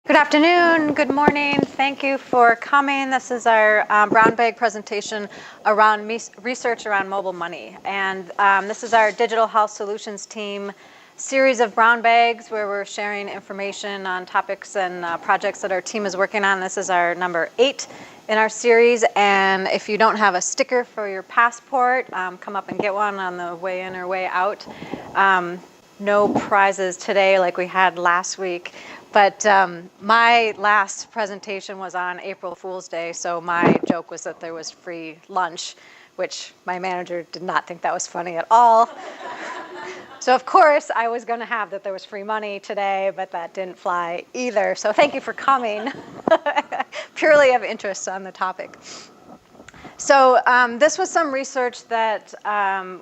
Good afternoon, good morning. Thank you for coming. This is our brown bag presentation around research around mobile money. And this is our digital health solutions team series of brown bags where we're sharing information on topics and projects that our team is working on. This is our number 8 in our series. And if you don't have a sticker for your passport, come up and get one on the way in or way out. No prizes today like we had last week. But my last presentation was on April Fool's Day, so my joke was that there was free lunch, which my manager did not think that was funny at all. So of course, I was going to have that there was free money today, but that didn't fly either. So thank you for coming, purely of interest on the topic. So this was some research that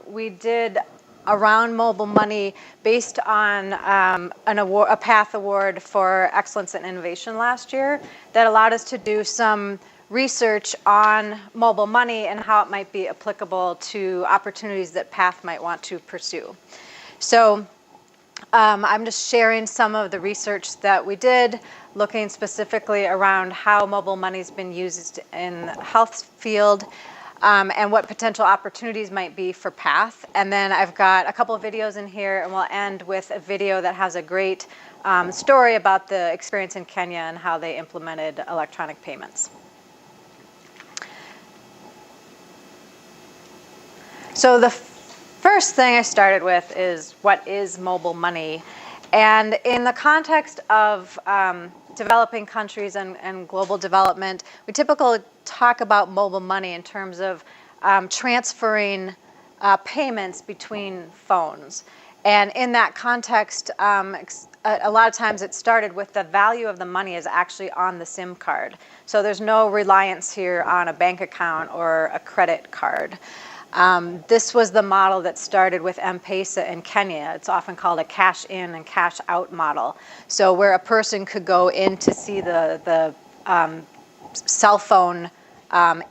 we did around mobile money based on a PATH award for excellence in innovation last year that allowed us to do some research on mobile money and how it might be applicable to opportunities that PATH might want to pursue. So I'm just sharing some of the research that we did, looking specifically around how mobile money's been used in the health field, and what potential opportunities might be for PATH. And then I've got a couple of videos in here, and we'll end with a video that has a great story about the experience in Kenya and how they implemented electronic payments. So the first thing I started with is, what is mobile money? And in the context of developing countries and global development, we typically talk about mobile money in terms of transferring payments between phones. And in that context, a lot of times it started with the value of the money is actually on the SIM card. So there's no reliance here on a bank account or a credit card. This was the model that started with M-Pesa in Kenya. It's often called a cash in and cash out model. So where a person could go in to see the cell phone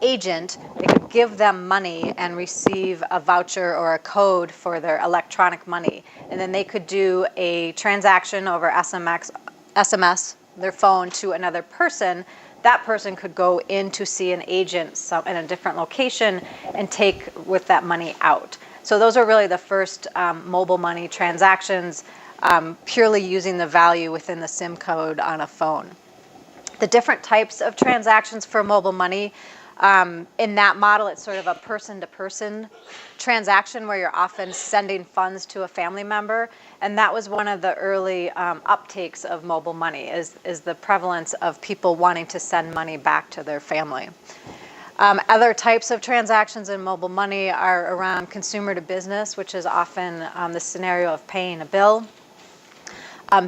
agent, they could give them money and receive a voucher or a code for their electronic money. And then they could do a transaction over SMS, their phone, to another person. That person could go in to see an agent in a different location and take with that money out. So those are really the first mobile money transactions, purely using the value within the SIM code on a phone. The different types of transactions for mobile money, in that model, it's sort of a person-to-person transaction where you're often sending funds to a family member. And that was one of the early uptakes of mobile money, is the prevalence of people wanting to send money back to their family. Other types of transactions in mobile money are around consumer to business, which is often the scenario of paying a bill.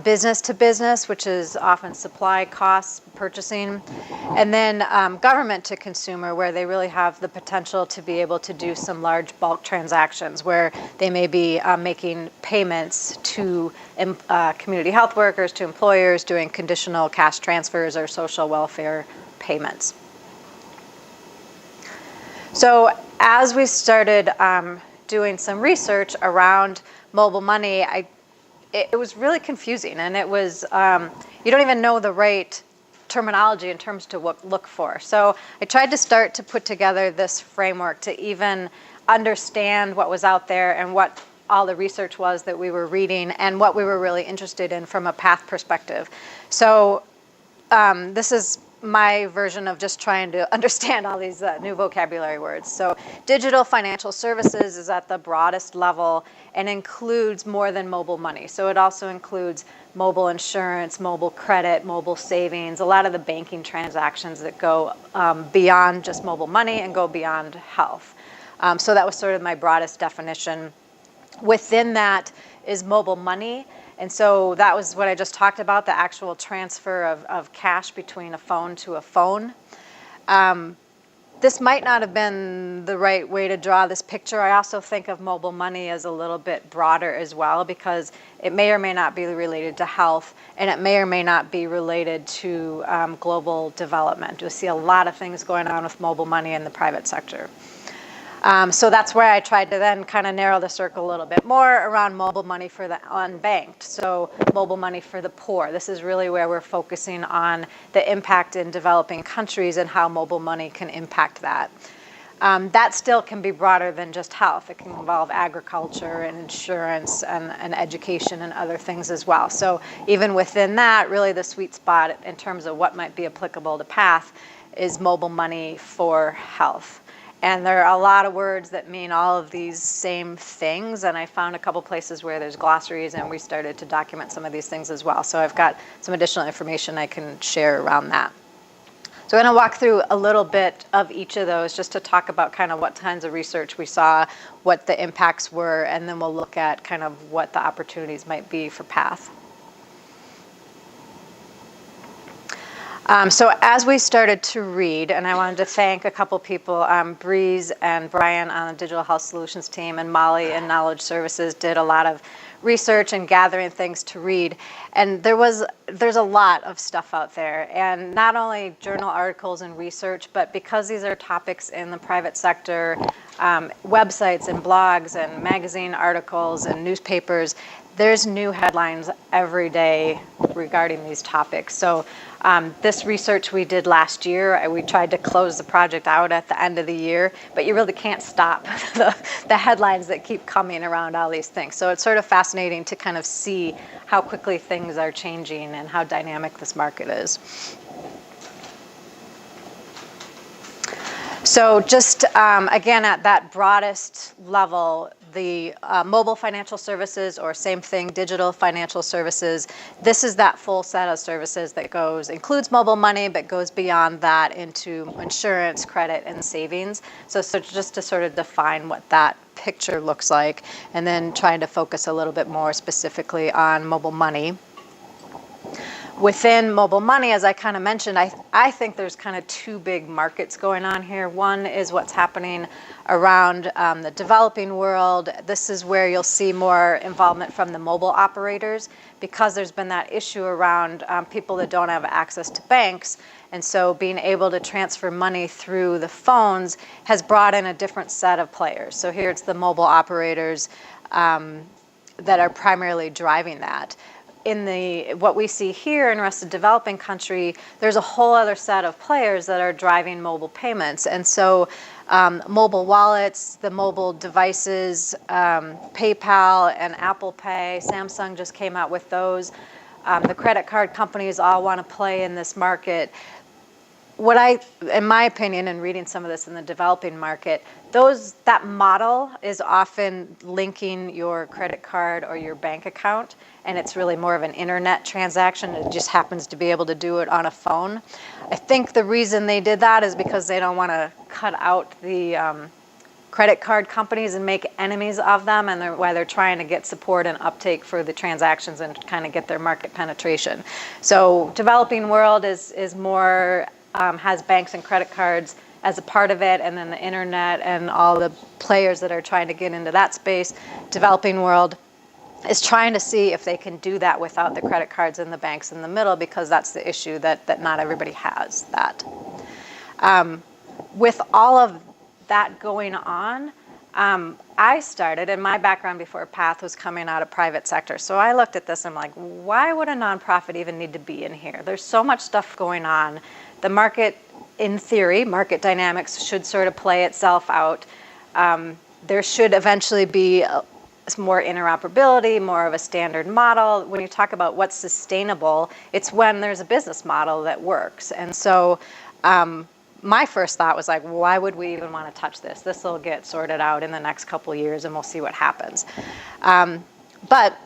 Business to business, which is often supply costs, purchasing, and then government to consumer, where they really have the potential to be able to do some large bulk transactions where they may be making payments to community health workers, to employers, doing conditional cash transfers or social welfare payments. So as we started doing some research around mobile money, it was really confusing, and it was, you don't even know the right terminology in terms to look for. So I tried to start to put together this framework to even understand what was out there and what all the research was that we were reading and what we were really interested in from a PATH perspective. So this is my version of just trying to understand all these new vocabulary words. So digital financial services is at the broadest level and includes more than mobile money. So it also includes mobile insurance, mobile credit, mobile savings, a lot of the banking transactions that go beyond just mobile money and go beyond health. So that was sort of my broadest definition. Within that is mobile money. And so that was what I just talked about, the actual transfer of cash between a phone to a phone. This might not have been the right way to draw this picture. I also think of mobile money as a little bit broader as well, because it may or may not be related to health, and it may or may not be related to global development. We see a lot of things going on with mobile money in the private sector. So that's where I tried to then kind of narrow the circle a little bit more around mobile money for the unbanked, so mobile money for the poor. This is really where we're focusing on the impact in developing countries and how mobile money can impact that. That still can be broader than just health. It can involve agriculture and insurance and education and other things as well. So even within that, really the sweet spot in terms of what might be applicable to PATH is mobile money for health. And there are a lot of words that mean all of these same things, and I found a couple places where there's glossaries, and we started to document some of these things as well. So I've got some additional information I can share around that. So I'm going to walk through a little bit of each of those just to talk about kind of what kinds of research we saw, what the impacts were, and then we'll look at kind of what the opportunities might be for PATH. So as we started to read, and I wanted to thank a couple people, Breeze and Brian on the Digital Health Solutions team, and Molly in Knowledge Services did a lot of research and gathering things to read. And there's a lot of stuff out there, and not only journal articles and research, but because these are topics in the private sector, websites and blogs and magazine articles and newspapers, there's new headlines every day regarding these topics. So this research we did last year, we tried to close the project out at the end of the year, but you really can't stop the headlines that keep coming around all these things. So it's sort of fascinating to kind of see how quickly things are changing and how dynamic this market is. So just, again, at that broadest level, the mobile financial services, or same thing, digital financial services, this is that full set of services that includes mobile money, but goes beyond that into insurance, credit, and savings. So just to sort of define what that picture looks like, and then trying to focus a little bit more specifically on mobile money. Within mobile money, as I kind of mentioned, I think there's kind of two big markets going on here. One is what's happening around the developing world. This is where you'll see more involvement from the mobile operators, because there's been that issue around people that don't have access to banks. And so being able to transfer money through the phones has brought in a different set of players. So here it's the mobile operators that are primarily driving that. In what we see here in the rest of the developing country, there's a whole other set of players that are driving mobile payments. And so mobile wallets, the mobile devices, PayPal and Apple Pay, Samsung just came out with those. The credit card companies all want to play in this market. In my opinion, and reading some of this in the developing market, that model is often linking your credit card or your bank account, and it's really more of an internet transaction. It just happens to be able to do it on a phone. I think the reason they did that is because they don't want to cut out the credit card companies and make enemies of them, and why they're trying to get support and uptake for the transactions and kind of get their market penetration. So developing world is more, has banks and credit cards as a part of it, and then the internet and all the players that are trying to get into that space. Developing world is trying to see if they can do that without the credit cards and the banks in the middle, because that's the issue that not everybody has that. With all of that going on, I started, and my background before PATH was coming out of private sector. So I looked at this and I'm like, why would a nonprofit even need to be in here? There's so much stuff going on. The market, in theory, market dynamics should sort of play itself out. There should eventually be more interoperability, more of a standard model. When you talk about what's sustainable, it's when there's a business model that works. And so my first thought was like, why would we even want to touch this? This will get sorted out in the next couple of years and we'll see what happens. But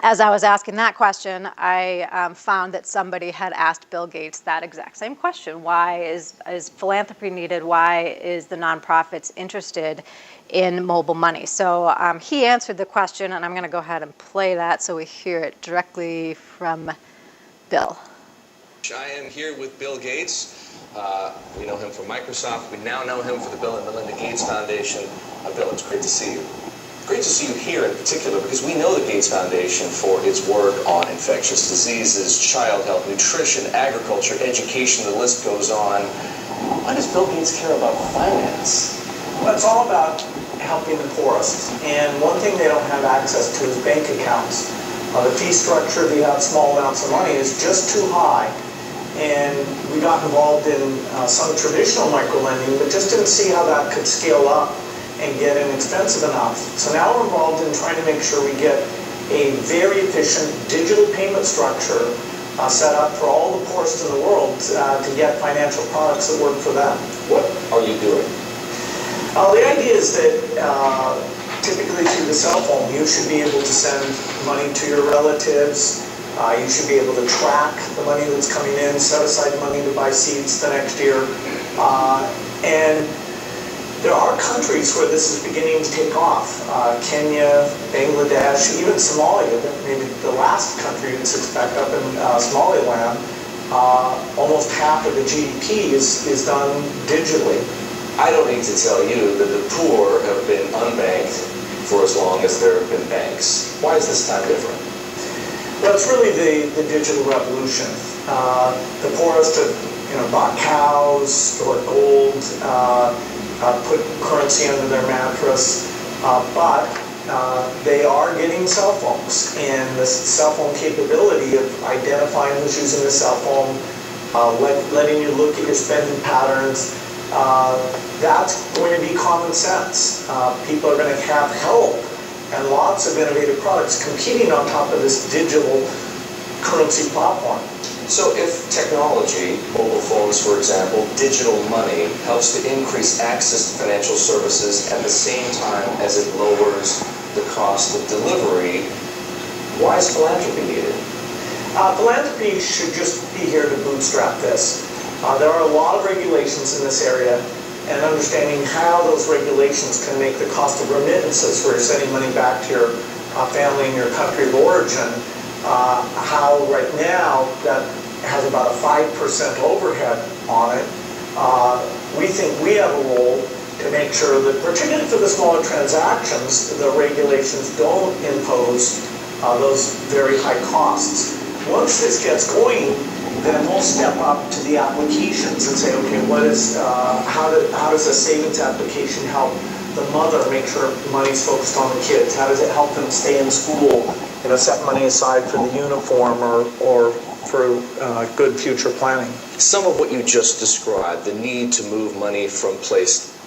as I was asking that question, I found that somebody had asked Bill Gates that exact same question. Why is philanthropy needed? Why is the nonprofits interested in mobile money? So he answered the question, and I'm going to go ahead and play that so we hear it directly from Bill. I am here with Bill Gates. We know him from Microsoft. We now know him for the Bill and Melinda Gates Foundation. Bill, it's great to see you. Great to see you here in particular, because we know the Gates Foundation for its work on infectious diseases, child health, nutrition, agriculture, education, the list goes on. Why does Bill Gates care about finance? Well, it's all about helping the poorest. And one thing they don't have access to is bank accounts. The fee structure, if you have small amounts of money, is just too high. And we got involved in some traditional microlending, but just didn't see how that could scale up and get inexpensive enough. So now we're involved in trying to make sure we get a very efficient digital payment structure set up for all the poorest in the world to get financial products that work for them. What are you doing? The idea is that typically through the cell phone, you should be able to send money to your relatives. You should be able to track the money that's coming in, set aside money to buy seeds the next year. And there are countries where this is beginning to take off. Kenya, Bangladesh, even Somalia, maybe the last country you'd expect up in Somaliland, almost half of the GDP is done digitally. I don't need to tell you that the poor have been unbanked for as long as there have been banks. Why is this time different? Well, it's really the digital revolution. The poorest have bought cows, stored gold, put currency under their mattress, but they are getting cell phones, and the cell phone capability of identifying who's using the cell phone, letting you look at your spending patterns, that's going to be common sense. People are going to have help and lots of innovative products competing on top of this digital currency platform. So if technology, mobile phones for example, digital money, helps to increase access to financial services at the same time as it lowers the cost of delivery, why is philanthropy needed? Philanthropy should just be here to bootstrap this. There are a lot of regulations in this area, and understanding how those regulations can make the cost of remittances, where you're sending money back to your family and your country of origin, how right now that has about a 5% overhead on it. We think we have a role to make sure that, particularly for the smaller transactions, the regulations don't impose those very high costs. Once this gets going, then we'll step up to the applications and say, okay, how does a savings application help the mother make sure money's focused on the kids? How does it help them stay in school, set money aside for the uniform or for good future planning? Some of what you just described, the need to move money from place.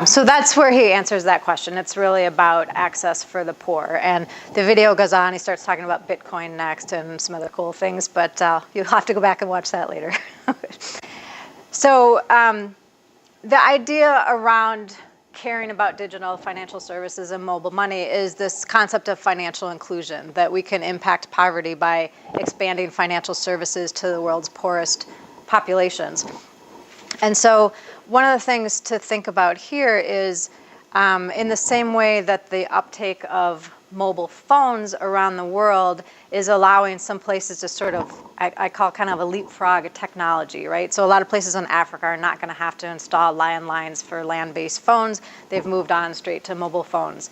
So that's where he answers that question. It's really about access for the poor. And the video goes on. He starts talking about Bitcoin next and some other cool things, but you'll have to go back and watch that later. So the idea around caring about digital financial services and mobile money is this concept of financial inclusion, that we can impact poverty by expanding financial services to the world's poorest populations. And so one of the things to think about here is in the same way that the uptake of mobile phones around the world is allowing some places to sort of, I call kind of a leapfrog technology, right? So a lot of places in Africa are not going to have to install landlines for land-based phones. They've moved on straight to mobile phones.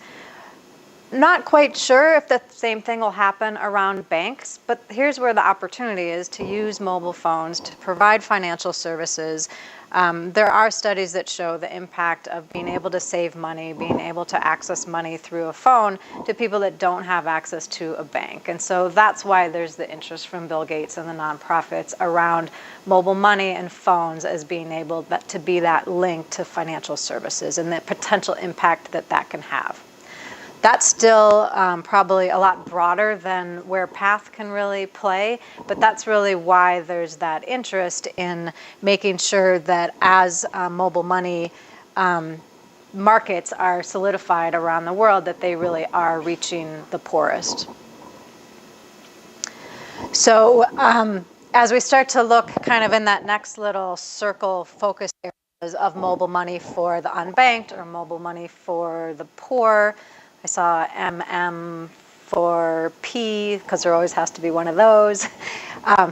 Not quite sure if the same thing will happen around banks, but here's where the opportunity is to use mobile phones to provide financial services. There are studies that show the impact of being able to save money, being able to access money through a phone to people that don't have access to a bank. And so that's why there's the interest from Bill Gates and the nonprofits around mobile money and phones as being able to be that link to financial services and the potential impact that that can have. That's still probably a lot broader than where Path can really play, but that's really why there's that interest in making sure that as mobile money markets are solidified around the world, that they really are reaching the poorest. So as we start to look kind of in that next little circle focus areas of mobile money for the unbanked or mobile money for the poor, I saw MM for P, because there always has to be one of those.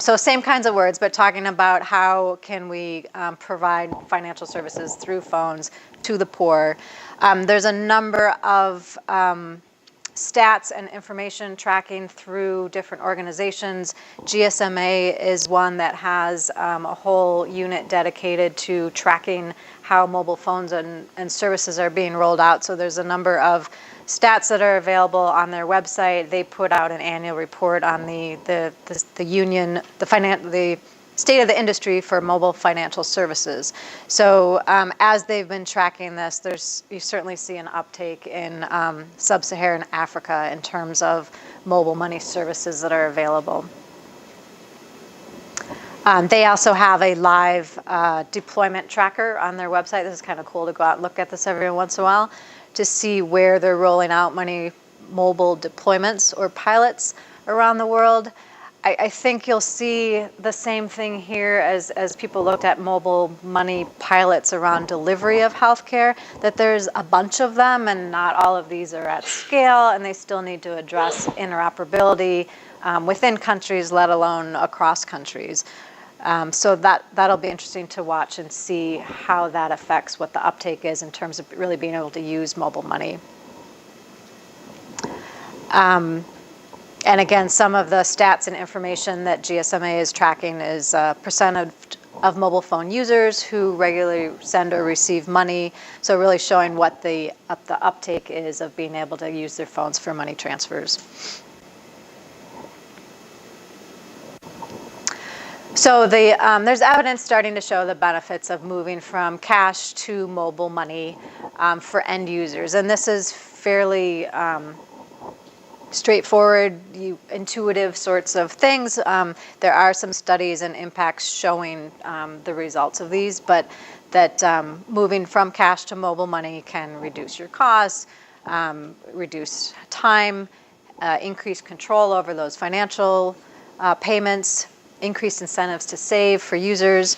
So same kinds of words, but talking about how can we provide financial services through phones to the poor. There's a number of stats and information tracking through different organizations. GSMA is one that has a whole unit dedicated to tracking how mobile phones and services are being rolled out. So there's a number of stats that are available on their website. They put out an annual report on the state of the industry for mobile financial services. So as they've been tracking this, you certainly see an uptake in sub-Saharan Africa in terms of mobile money services that are available. They also have a live deployment tracker on their website. This is kind of cool to go out and look at this every once in a while to see where they're rolling out mobile deployments or pilots around the world. I think you'll see the same thing here as people looked at mobile money pilots around delivery of healthcare, that there's a bunch of them and not all of these are at scale, and they still need to address interoperability within countries, let alone across countries. So that'll be interesting to watch and see how that affects what the uptake is in terms of really being able to use mobile money. And again, some of the stats and information that GSMA is tracking is percent of mobile phone users who regularly send or receive money. So really showing what the uptake is of being able to use their phones for money transfers. So there's evidence starting to show the benefits of moving from cash to mobile money for end users. And this is fairly straightforward, intuitive sorts of things. There are some studies and impacts showing the results of these, but that moving from cash to mobile money can reduce your costs, reduce time, increase control over those financial payments, increased incentives to save for users,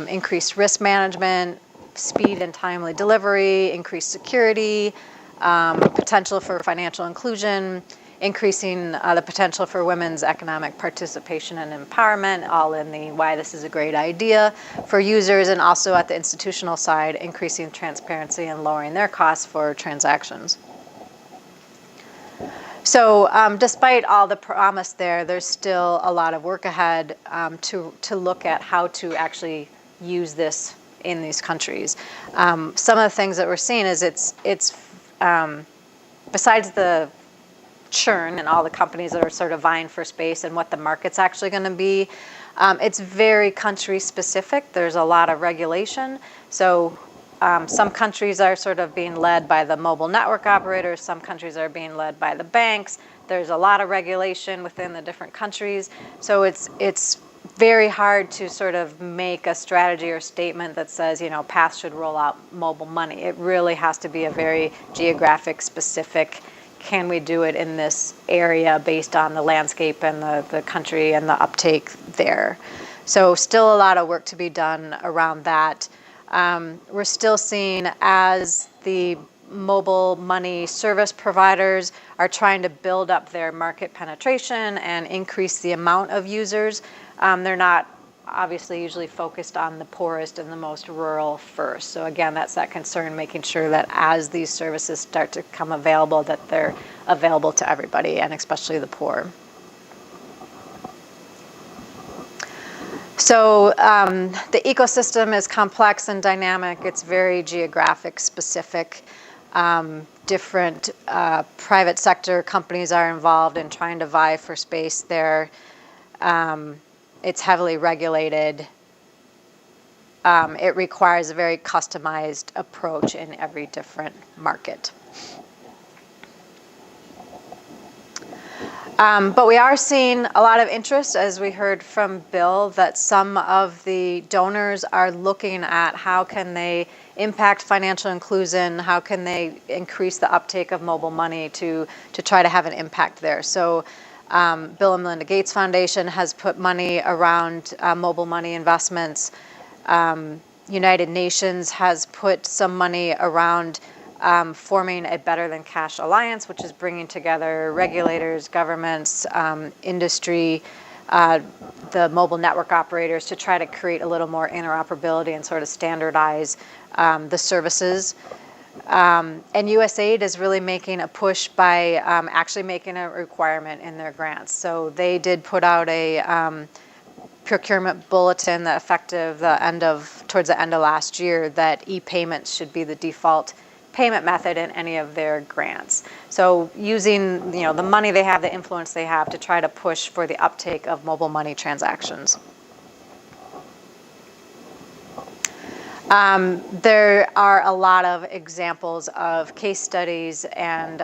increased risk management, speed and timely delivery, increased security, potential for financial inclusion, increasing the potential for women's economic participation and empowerment, all in the why this is a great idea for users, and also at the institutional side, increasing transparency and lowering their costs for transactions. So despite all the promise there's still a lot of work ahead to look at how to actually use this in these countries. Some of the things that we're seeing is it's besides the churn and all the companies that are sort of vying for space and what the market's actually going to be, it's very country specific. There's a lot of regulation. So some countries are sort of being led by the mobile network operators. Some countries are being led by the banks. There's a lot of regulation within the different countries. So it's very hard to sort of make a strategy or statement that says, Path should roll out mobile money. It really has to be a very geographic specific, can we do it in this area based on the landscape and the country and the uptake there. So still a lot of work to be done around that. We're still seeing as the mobile money service providers are trying to build up their market penetration and increase the amount of users. They're not obviously usually focused on the poorest and the most rural first. So again, that's that concern, making sure that as these services start to come available, that they're available to everybody, and especially the poor. So the ecosystem is complex and dynamic. It's very geographic specific. Different private sector companies are involved in trying to vie for space there. It's heavily regulated. It requires a very customized approach in every different market. But we are seeing a lot of interest, as we heard from Bill, that some of the donors are looking at how can they impact financial inclusion, how can they increase the uptake of mobile money to try to have an impact there. So Bill and Melinda Gates Foundation has put money around mobile money investments. United Nations has put some money around forming a Better Than Cash Alliance, which is bringing together regulators, governments, industry, the mobile network operators to try to create a little more interoperability and sort of standardize the services. And USAID is really making a push by actually making a requirement in their grants. So they did put out a procurement bulletin that effective towards the end of last year that e-payments should be the default payment method in any of their grants. So using the money they have, the influence they have to try to push for the uptake of mobile money transactions. There are a lot of examples of case studies and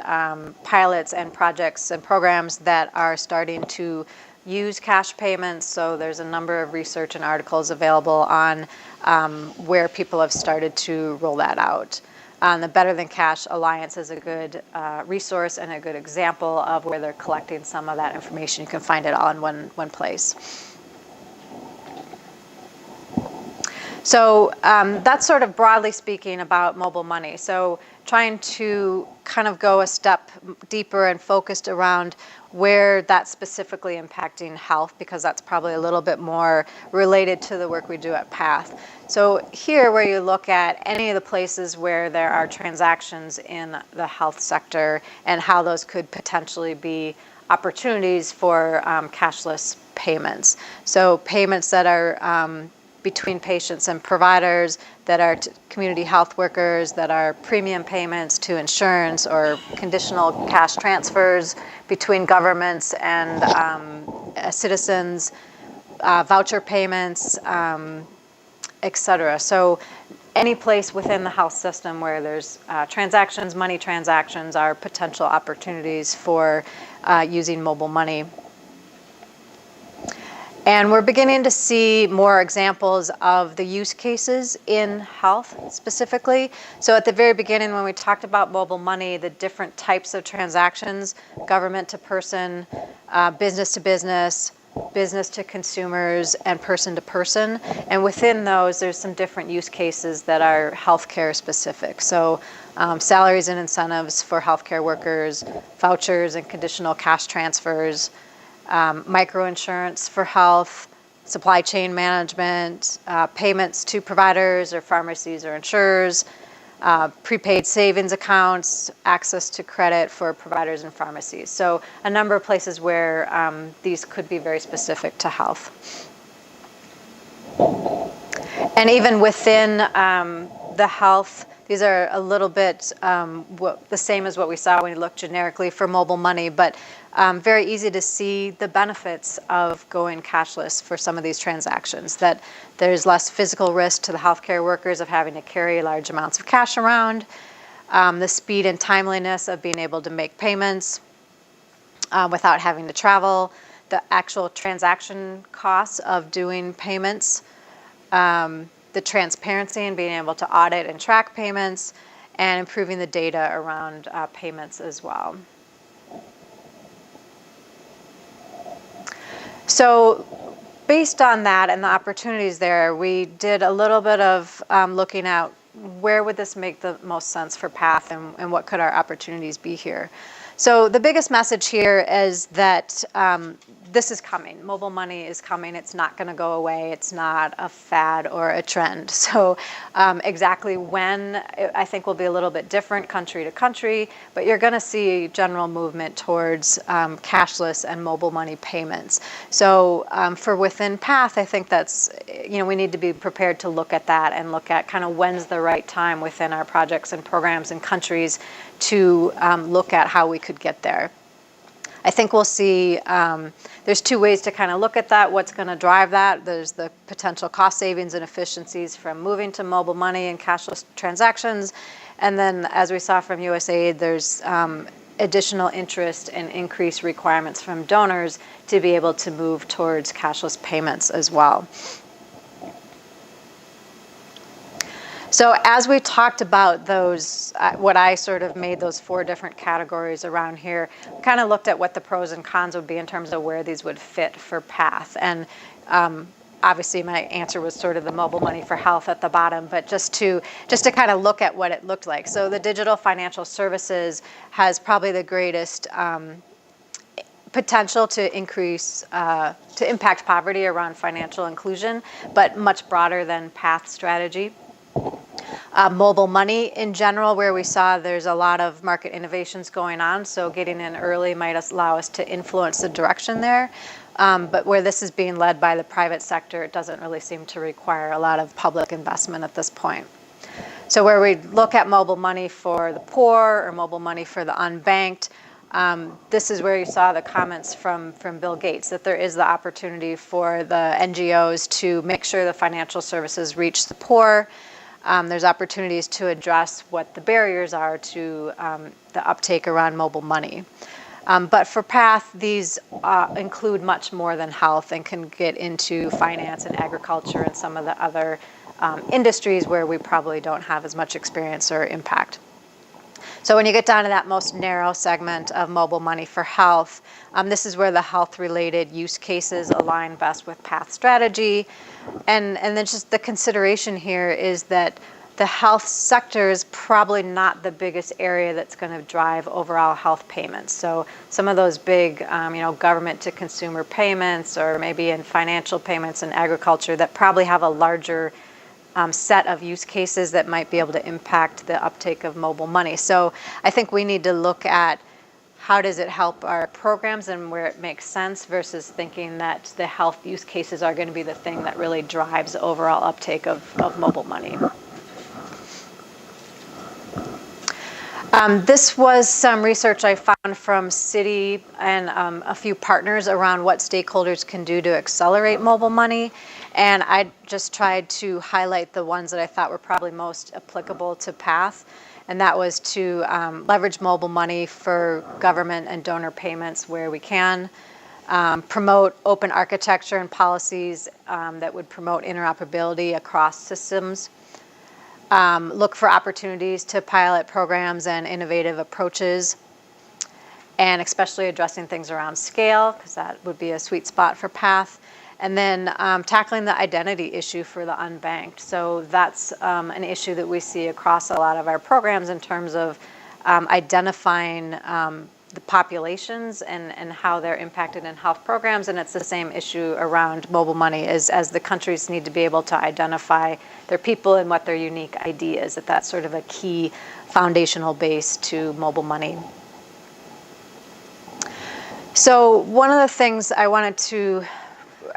pilots and projects and programs that are starting to use cash payments. So there's a number of research and articles available on where people have started to roll that out. The Better Than Cash Alliance is a good resource and a good example of where they're collecting some of that information. You can find it all in one place. So that's sort of broadly speaking about mobile money. So trying to kind of go a step deeper and focused around where that's specifically impacting health, because that's probably a little bit more related to the work we do at PATH. So here, where you look at any of the places where there are transactions in the health sector and how those could potentially be opportunities for cashless payments. So payments that are between patients and providers, that are community health workers, that are premium payments to insurance, or conditional cash transfers between governments and citizens, voucher payments, et cetera. So any place within the health system where there's transactions, money transactions, are potential opportunities for using mobile money. And we're beginning to see more examples of the use cases in health specifically. So at the very beginning, when we talked about mobile money, the different types of transactions, government to person, business to business, business to consumers, and person to person. And within those, there's some different use cases that are healthcare specific. So salaries and incentives for healthcare workers, vouchers and conditional cash transfers, microinsurance for health, supply chain management, payments to providers or pharmacies or insurers, prepaid savings accounts, access to credit for providers and pharmacies. So a number of places where these could be very specific to health. And even within the health, these are a little bit the same as what we saw when we looked generically for mobile money, but very easy to see the benefits of going cashless for some of these transactions, that there's less physical risk to the healthcare workers of having to carry large amounts of cash around, the speed and timeliness of being able to make payments without having to travel, the actual transaction costs of doing payments, the transparency and being able to audit and track payments, and improving the data around payments as well. So based on that and the opportunities there, we did a little bit of looking at where would this make the most sense for PATH, and what could our opportunities be here. So the biggest message here is that this is coming. Mobile money is coming. It's not going to go away. It's not a fad or a trend. So exactly when, I think, will be a little bit different country to country, but you're going to see general movement towards cashless and mobile money payments. So for within PATH, I think that's, we need to be prepared to look at that and look at kind of when's the right time within our projects and programs and countries to look at how we could get there. I think we'll see, there's two ways to kind of look at that, what's going to drive that. There's the potential cost savings and efficiencies from moving to mobile money and cashless transactions. And then, as we saw from USAID, there's additional interest and increased requirements from donors to be able to move towards cashless payments as well. So as we talked about those, what I sort of made those 4 different categories around here, kind of looked at what the pros and cons would be in terms of where these would fit for PATH. And obviously my answer was sort of the mobile money for health at the bottom, but just to kind of look at what it looked like. So the digital financial services has probably the greatest potential to increase, to impact poverty around financial inclusion, but much broader than PATH strategy. Mobile money in general, where we saw there's a lot of market innovations going on, so getting in early might allow us to influence the direction there. But where this is being led by the private sector, it doesn't really seem to require a lot of public investment at this point. So where we look at mobile money for the poor or mobile money for the unbanked, this is where you saw the comments from Bill Gates, that there is the opportunity for the NGOs to make sure the financial services reach the poor. There's opportunities to address what the barriers are to the uptake around mobile money. But for PATH, these include much more than health and can get into finance and agriculture and some of the other industries where we probably don't have as much experience or impact. So when you get down to that most narrow segment of mobile money for health, this is where the health-related use cases align best with PATH strategy. And then just the consideration here is that the health sector is probably not the biggest area that's going to drive overall health payments. So some of those big, government-to-consumer payments, or maybe in financial payments in agriculture, that probably have a larger set of use cases that might be able to impact the uptake of mobile money. So I think we need to look at how does it help our programs and where it makes sense versus thinking that the health use cases are going to be the thing that really drives overall uptake of mobile money. This was some research I found from Citi and a few partners around what stakeholders can do to accelerate mobile money. And I just tried to highlight the ones that I thought were probably most applicable to PATH. And that was to leverage mobile money for government and donor payments where we can, promote open architecture and policies that would promote interoperability across systems, look for opportunities to pilot programs and innovative approaches, and especially addressing things around scale, because that would be a sweet spot for PATH. And then tackling the identity issue for the unbanked. So that's an issue that we see across a lot of our programs in terms of identifying the populations and how they're impacted in health programs. And it's the same issue around mobile money as the countries need to be able to identify their people and what their unique ID is. That's sort of a key foundational base to mobile money. So one of the things I wanted to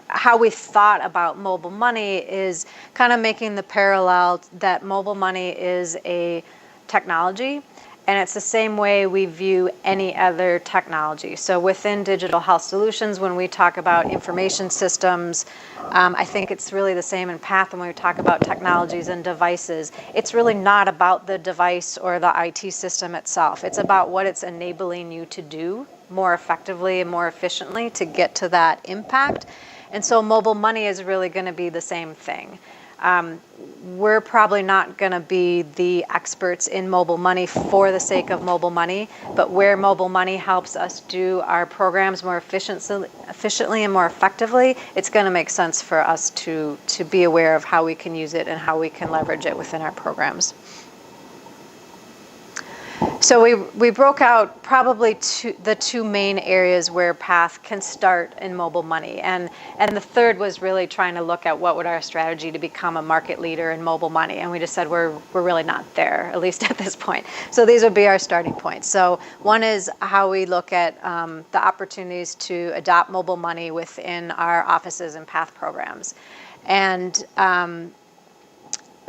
how we thought about mobile money is kind of making the parallel that mobile money is a technology, and it's the same way we view any other technology. So within digital health solutions, when we talk about information systems, I think it's really the same in PATH when we talk about technologies and devices. It's really not about the device or the IT system itself. It's about what it's enabling you to do more effectively and more efficiently to get to that impact. And so mobile money is really going to be the same thing. We're probably not going to be the experts in mobile money for the sake of mobile money, but where mobile money helps us do our programs more efficiently and more effectively, it's going to make sense for us to be aware of how we can use it and how we can leverage it within our programs. So we broke out probably the two main areas where PATH can start in mobile money. And the third was really trying to look at what would our strategy to become a market leader in mobile money. And we just said we're really not there, at least at this point. So these would be our starting points. So one is how we look at the opportunities to adopt mobile money within our offices and PATH programs. And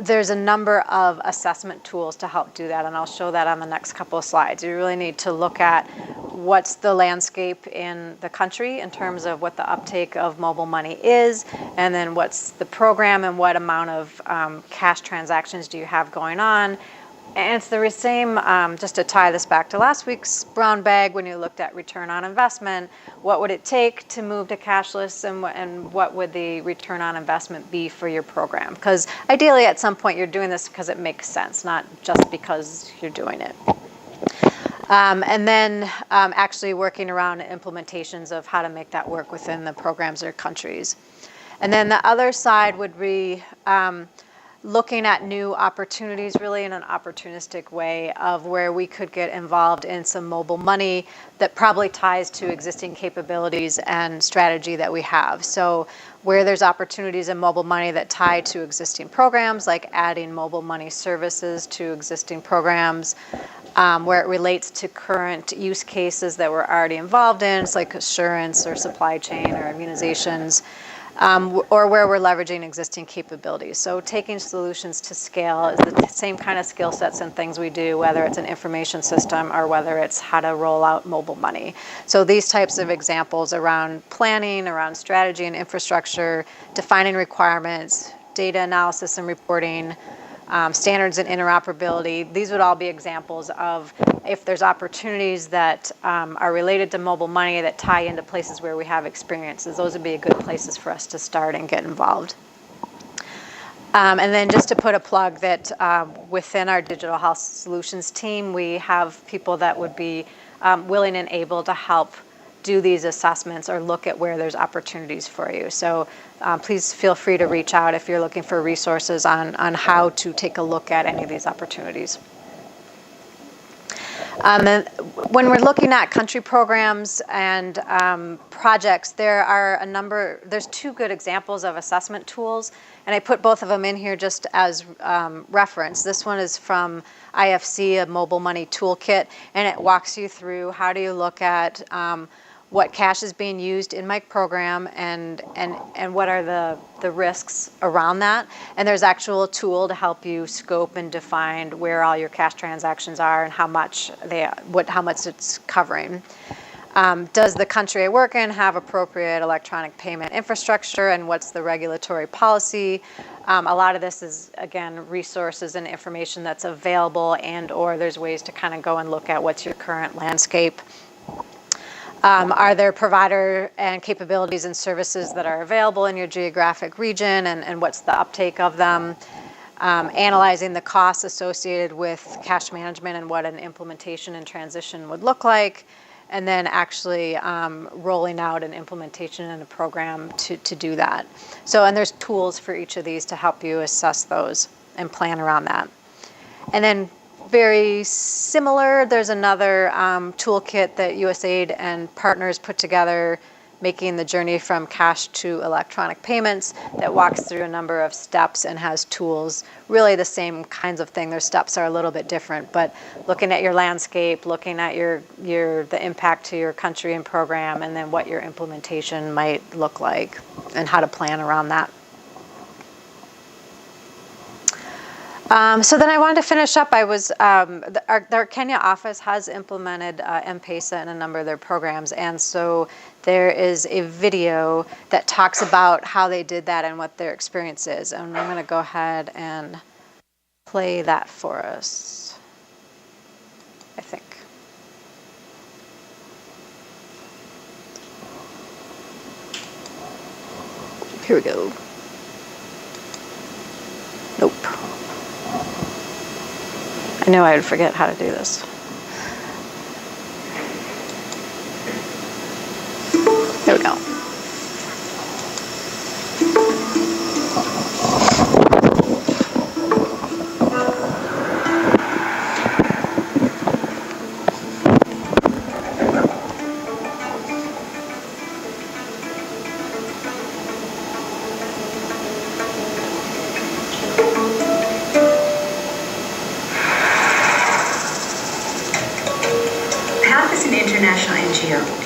there's a number of assessment tools to help do that, and I'll show that on the next couple of slides. You really need to look at what's the landscape in the country in terms of what the uptake of mobile money is, and then what's the program and what amount of cash transactions do you have going on. And it's the same, just to tie this back to last week's brown bag, when you looked at return on investment, what would it take to move to cashless, and what would the return on investment be for your program? Because ideally at some point you're doing this because it makes sense, not just because you're doing it. And then actually working around implementations of how to make that work within the programs or countries. And then the other side would be looking at new opportunities, really in an opportunistic way, of where we could get involved in some mobile money that probably ties to existing capabilities and strategy that we have. So where there's opportunities in mobile money that tie to existing programs, like adding mobile money services to existing programs, where it relates to current use cases that we're already involved in, it's like assurance or supply chain or immunizations, or where we're leveraging existing capabilities. So taking solutions to scale is the same kind of skill sets and things we do, whether it's an information system or whether it's how to roll out mobile money. So these types of examples around planning, around strategy and infrastructure, defining requirements, data analysis and reporting, standards and interoperability, these would all be examples of if there's opportunities that are related to mobile money that tie into places where we have experiences. Those would be good places for us to start and get involved. And then just to put a plug that within our digital health solutions team, we have people that would be willing and able to help do these assessments or look at where there's opportunities for you. So please feel free to reach out if you're looking for resources on how to take a look at any of these opportunities. And when we're looking at country programs and projects, there's two good examples of assessment tools, and I put both of them in here just as reference. This one is from IFC, a mobile money toolkit, and it walks you through how do you look at what cash is being used in my program and what are the risks around that. And there's actual tool to help you scope and define where all your cash transactions are and how much it's covering. Does the country I work in have appropriate electronic payment infrastructure, and what's the regulatory policy? A lot of this is, again, resources and information that's available, and or there's ways to kind of go and look at what's your current landscape. Are there provider and capabilities and services that are available in your geographic region, and what's the uptake of them? Analyzing the costs associated with cash management and what an implementation and transition would look like, and then actually rolling out an implementation and a program to do that. So, and there's tools for each of these to help you assess those and plan around that. And then very similar, there's another toolkit that USAID and partners put together, making the journey from cash to electronic payments, that walks through a number of steps and has tools, really the same kinds of thing. Their steps are a little bit different, but looking at your landscape, looking at the impact to your country and program, and then what your implementation might look like and how to plan around that. So then I wanted to finish up. Our Kenya office has implemented M-Pesa in a number of their programs, and so there is a video that talks about how they did that and what their experience is. And I'm going to go ahead and play that for us, I think. Here we go. Nope. I knew I would forget how to do this. There we go.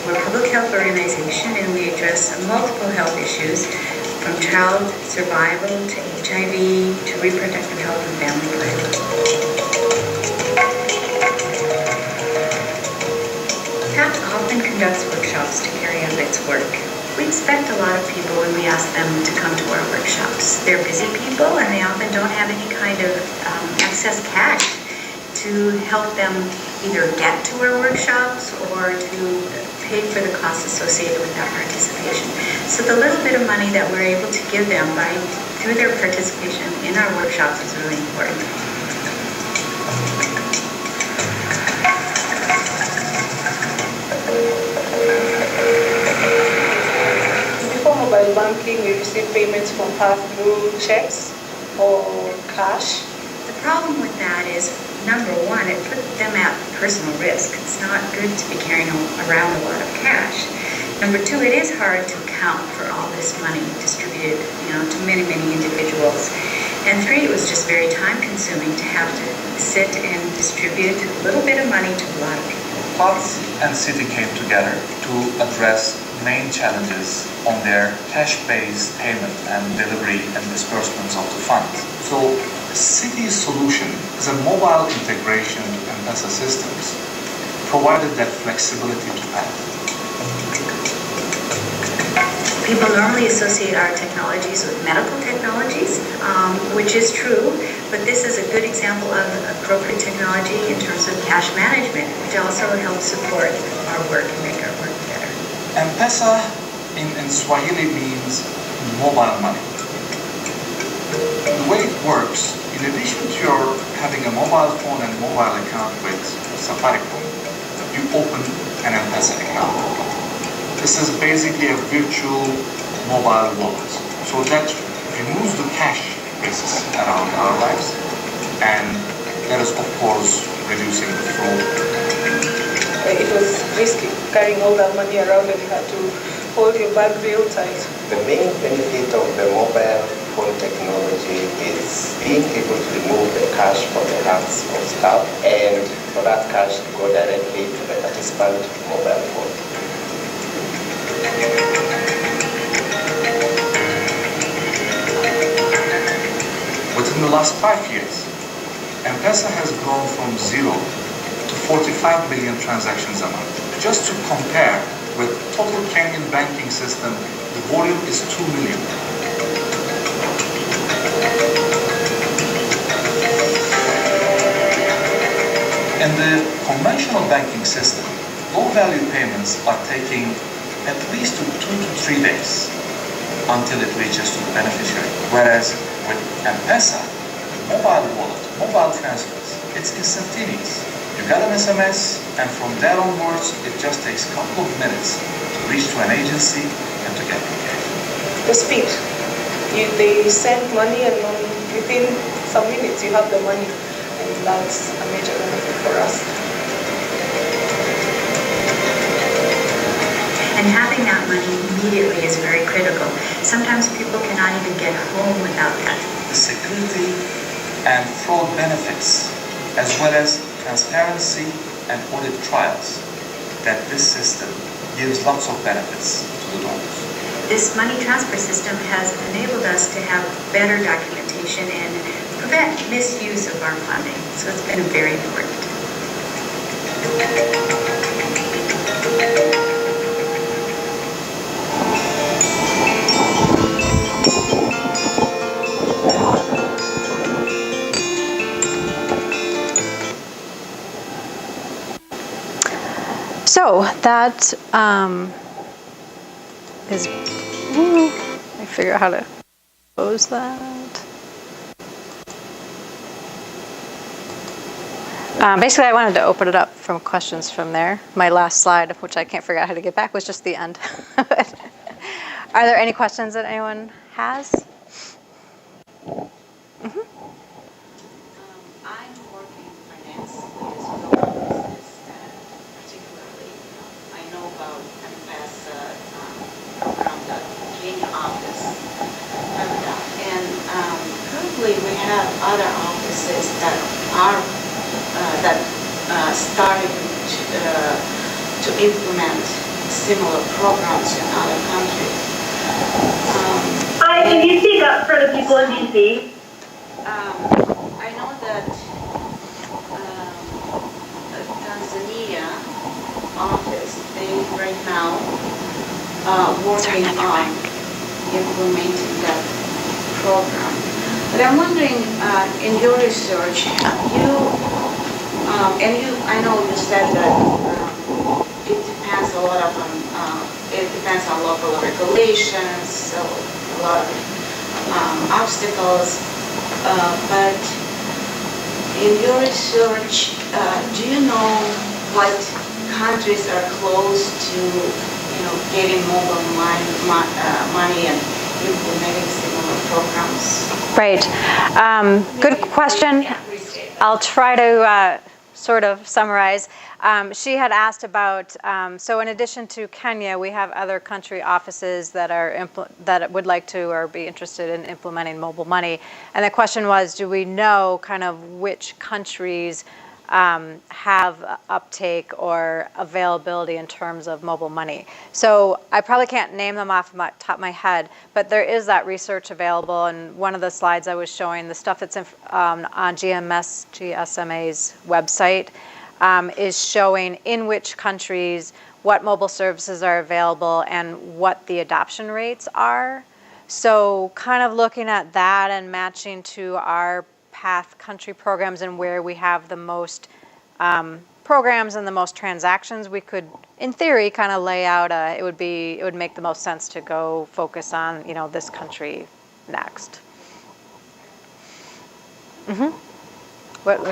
We're a public health organization, and we address multiple health issues from child survival to HIV to reproductive health and family planning. PATH often conducts workshops to carry out its work. We expect a lot of people when we ask them to come to our workshops. They're busy people, and they often don't have any kind of excess cash to help them either get to our workshops or to pay for the costs associated with that participation. So the little bit of money that we're able to give them through their participation in our workshops is really important. Before mobile banking, we receive payments from PATH through checks or cash. The problem with that is, number one, it puts them at personal risk. It's not good to be carrying around a lot of cash. Number two, it is hard to account for all this money distributed, to many, many individuals. And 3, it was just very time consuming to have to sit and distribute a little bit of money to a lot of people. Parts and City came together to address main challenges on their cash-based payment and delivery and disbursements of the funds. So City's solution is a mobile integration to M-Pesa systems, provided that flexibility to pay. People normally associate our technologies with medical technologies, which is true, but this is a good example of appropriate technology in terms of cash management, which also helps support our work and make our work better. M-Pesa in Swahili means mobile money. The way it works, in addition to your having a mobile phone and mobile account with Safaricom, you open an M-Pesa account. This is basically a virtual mobile wallet. So that removes the cash risks around our lives, and that is, of course, reducing the fraud. It was risky carrying all that money around, and you had to hold your bag real tight. The main benefit of the mobile phone technology is being able to remove the cash from the hands of staff, and for that cash to go directly to the participant mobile phone. Within the last 5 years, M-Pesa has grown from 0 to 45 million transactions a month. Just to compare with total Kenyan banking system, the volume is 2 million. In the conventional banking system, low-value payments are taking at least 2 to 3 days until it reaches to the beneficiary. Whereas with M-Pesa, mobile wallet, mobile transfers, it's instantaneous. You got an SMS, and from there onwards, it just takes a couple of minutes to reach to an agency and to get paid. The speed. They send money, and within some minutes you have the money, and that's a major benefit for us. And having that money immediately is very critical. Sometimes people cannot even get home without that. The security and fraud benefits, as well as transparency and audit trials, that this system gives lots of benefits to the donors. This money transfer system has enabled us to have better documentation and prevent misuse of our funding. So it's been very important. So that is, let me figure out how to close that. Basically, I wanted to open it up from questions from there. My last slide, which I can't figure out how to get back, was just the end. Are there any questions that anyone has? Mm-hmm. I'm working in finance with this global business, particularly I know about M-Pesa from the Kenya office. And currently we have other offices that are starting to implement similar programs in other countries. Hi, can you speak up for the people in DC? I know that the Tanzania office, they right now working on implementing that program. But I'm wondering, in your research, I know you said that it depends a lot of it depends on local regulations, so a lot of obstacles. But in your research, do you know what countries are close to, getting mobile money and implementing similar programs? Right. Good question. I'll try to sort of summarize. She had asked about, so in addition to Kenya, we have other country offices that are that would like to or be interested in implementing mobile money. And the question was, do we know kind of which countries have uptake or availability in terms of mobile money? So I probably can't name them off the top of my head, but there is that research available. And one of the slides I was showing, the stuff that's on GSMA's website, is showing in which countries what mobile services are available and what the adoption rates are. So kind of looking at that and matching to our path country programs and where we have the most programs and the most transactions, we could, in theory, kind of lay out it would make the most sense to go focus on, this country next. We're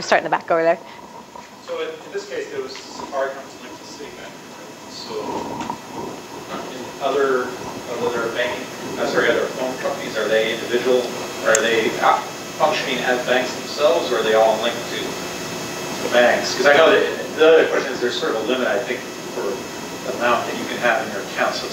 starting in the back over there. So in this case, there was Safaricom's linked to Citibank. So in other phone companies, are they individual? Are they functioning as banks themselves, or are they all linked to the banks? Because I know that the other question is there's sort of a limit, I think, for the amount that you can have in your account. So I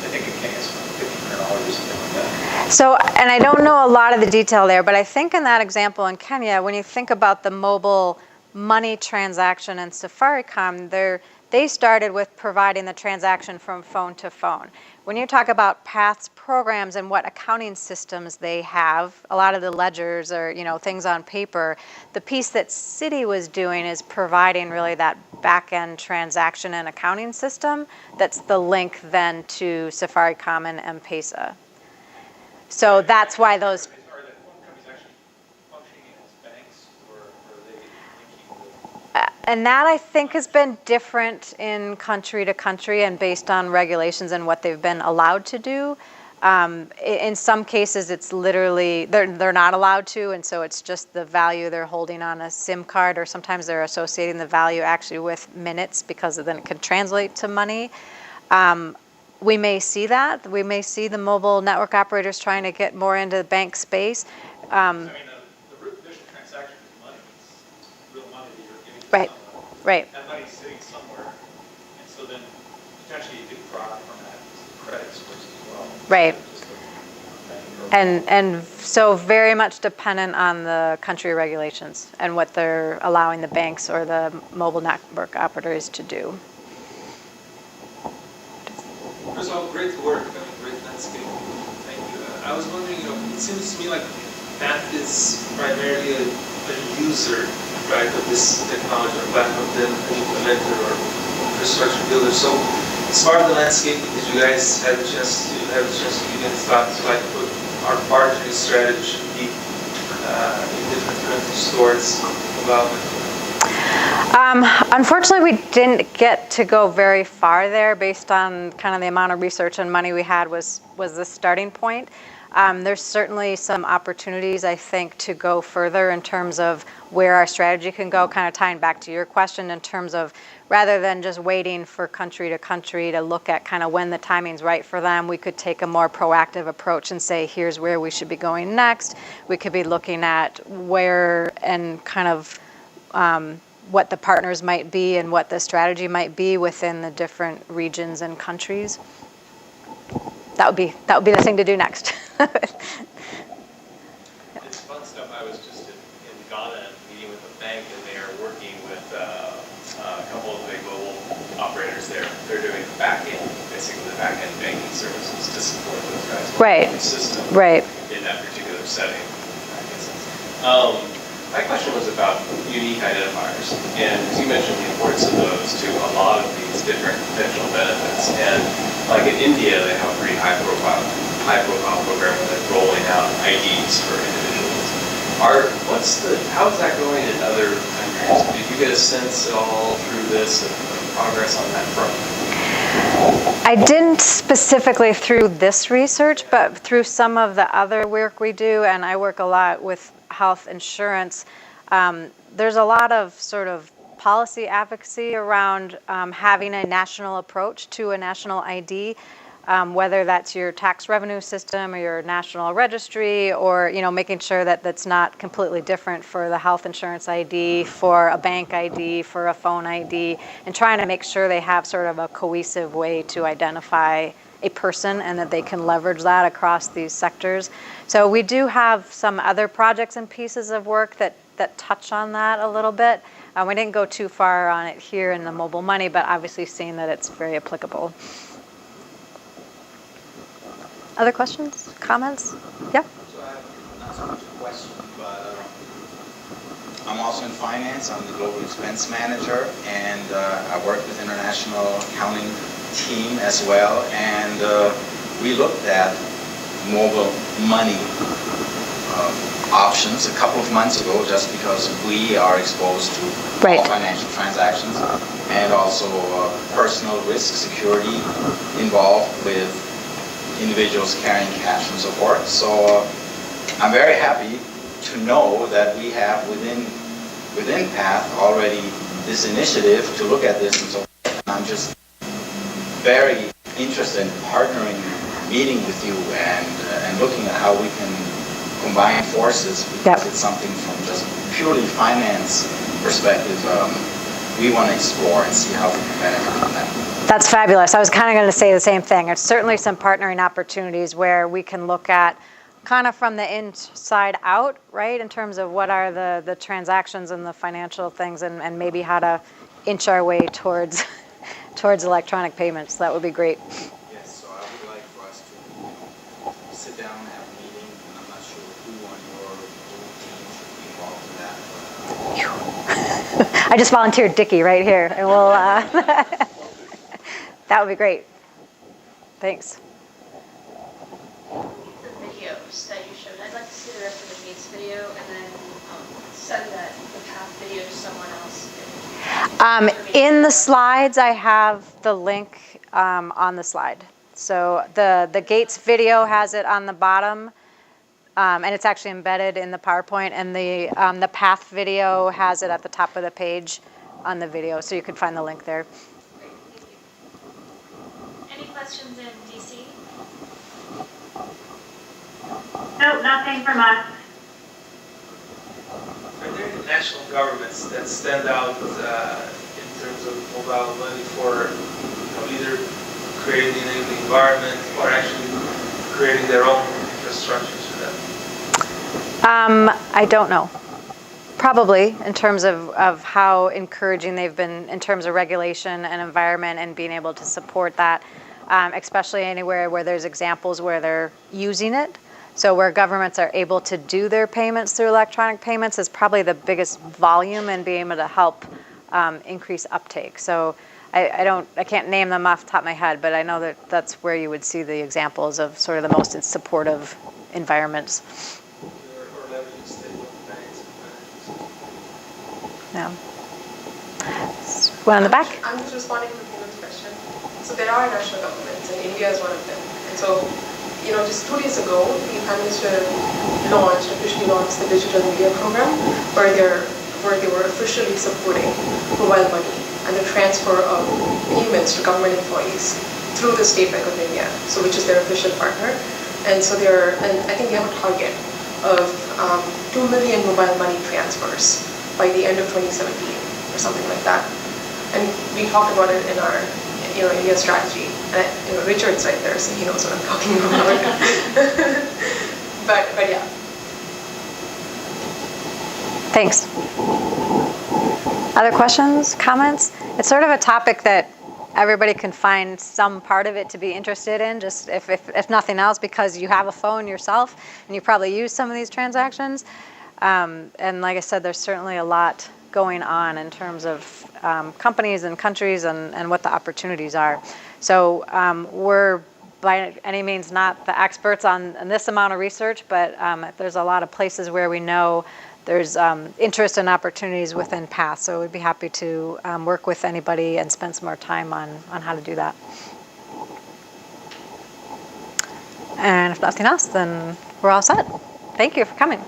think in Kenya it's $1,500 or something like that. So, and I don't know a lot of the detail there, but I think in that example in Kenya, when you think about the mobile money transaction in Safaricom, they started with providing the transaction from phone to phone. When you talk about Path's programs and what accounting systems they have, a lot of the ledgers or things on paper, the piece that Citi was doing is providing really that back-end transaction and accounting system that's the link then to Safaricom and M-Pesa. So that's why those... And that, I think, has been different in country to country and based on regulations and what they've been allowed to do. In some cases, it's literally, they're not allowed to, and so it's just the value they're holding on a SIM card, or sometimes they're associating the value actually with minutes because then it can translate to money. We may see that. We may see the mobile network operators trying to get more into the bank space. The root condition transaction is money. It's real money that you're giving to Right. someone. Right. That money's sitting somewhere, and so then potentially you could draw from that credit source as well. Right. And so very much dependent on the country regulations and what they're allowing the banks or the mobile network operators to do. First of all, great work, great landscape. Thank you. I was wondering, it seems to me like Path is primarily a user, right, of this technology or platform than an implementer or infrastructure builder. So as part of the landscape, did you guys have a chance to give any thought to like what our partnering strategy should be in different countries towards development? Unfortunately, we didn't get to go very far there based on kind of the amount of research and money we had was the starting point. There's certainly some opportunities, I think, to go further in terms of where our strategy can go, kind of tying back to your question in terms of rather than just waiting for country to look at kind of when the timing's right for them, we could take a more proactive approach and say, here's where we should be going next. We could be looking at where and kind of what the partners might be and what the strategy might be within the different regions and countries. That would be the thing to do next. It's fun stuff. I was just in Ghana meeting with a bank, and they are working with a couple of big global operators there. They're doing the back end, basically the back end banking services to support those guys. Right. The system. Right. In that particular setting. That makes sense. My question was about unique identifiers, and you mentioned the importance of those to a lot of these different potential benefits. And like in India, they have a pretty high profile program that's rolling out IDs for individuals. How is that going in other countries? Did you get a sense at all through this of progress on that front? I didn't specifically through this research, but through some of the other work we do, and I work a lot with health insurance. There's a lot of sort of policy advocacy around having a national approach to a national ID. whether that's your tax revenue system or your national registry, or making sure that that's not completely different for the health insurance ID, for a bank ID, for a phone ID, and trying to make sure they have sort of a cohesive way to identify a person and that they can leverage that across these sectors. So we do have some other projects and pieces of work that touch on that a little bit. We didn't go too far on it here in the mobile money, but obviously seeing that it's very applicable. Other questions, comments? Yeah? So I have not so much a question, but I'm also in finance. I'm the global expense manager, and I work with international accounting team as well. And we looked at mobile money options a couple of months ago, just because we are exposed to all financial transactions, and also personal risk security involved with individuals carrying cash and so forth. So I'm very happy to know that we have within PATH already this initiative to look at this and so forth. I'm just very interested in partnering, meeting with you, and looking at how we can combine forces, because it's something from just purely finance perspective we want to explore and see how we can benefit from that. That's fabulous. I was kind of going to say the same thing. There's certainly some partnering opportunities where we can look at kind of from the inside out, right, in terms of what are the transactions and the financial things, and maybe how to inch our way towards electronic payments. That would be great. Yes, so I would like for us to sit down and have a meeting, and I'm not sure who on your team should be involved in that. I just volunteered Dickie right here, and we'll that would be great. Thanks. The videos that you showed, I'd like to see the rest of the Gates video, and then send the PATH video to someone else. In the slides, I have the link on the slide. So the Gates video has it on the bottom, and it's actually embedded in the PowerPoint, and the PATH video has it at the top of the page on the video, so you can find the link there. Any questions in DC? Nope, nothing from us. Are there any national governments that stand out in terms of mobile money for either creating the enabling environment or actually creating their own infrastructures for that? I don't know. Probably in terms of how encouraging they've been in terms of regulation and environment and being able to support that, especially anywhere where there's examples where they're using it. So where governments are able to do their payments through electronic payments is probably the biggest volume and being able to help increase uptake. So I can't name them off the top of my head, but I know that that's where you would see the examples of sort of the most supportive environments. Yeah. One in the back. I'm just responding to Poona's question. So there are national governments, and India is one of them. And so, just 2 days ago, the Prime Minister officially launched the Digital India program, where they were officially supporting mobile money and the transfer of payments to government employees through the State Bank of India, so which is their official partner. And so and I think they have a target of 2 million mobile money transfers by the end of 2017 or something like that. And we talked about it in our India strategy. And Richard's right there, so he knows what I'm talking about. but yeah. Thanks. Other questions, comments? It's sort of a topic that everybody can find some part of it to be interested in, just if nothing else, because you have a phone yourself and you probably use some of these transactions. And like I said, there's certainly a lot going on in terms of companies and countries and what the opportunities are. So we're by any means not the experts on this amount of research, but there's a lot of places where we know there's interest and opportunities within PATH. So we'd be happy to work with anybody and spend some more time on how to do that. And if nothing else, then we're all set. Thank you for coming.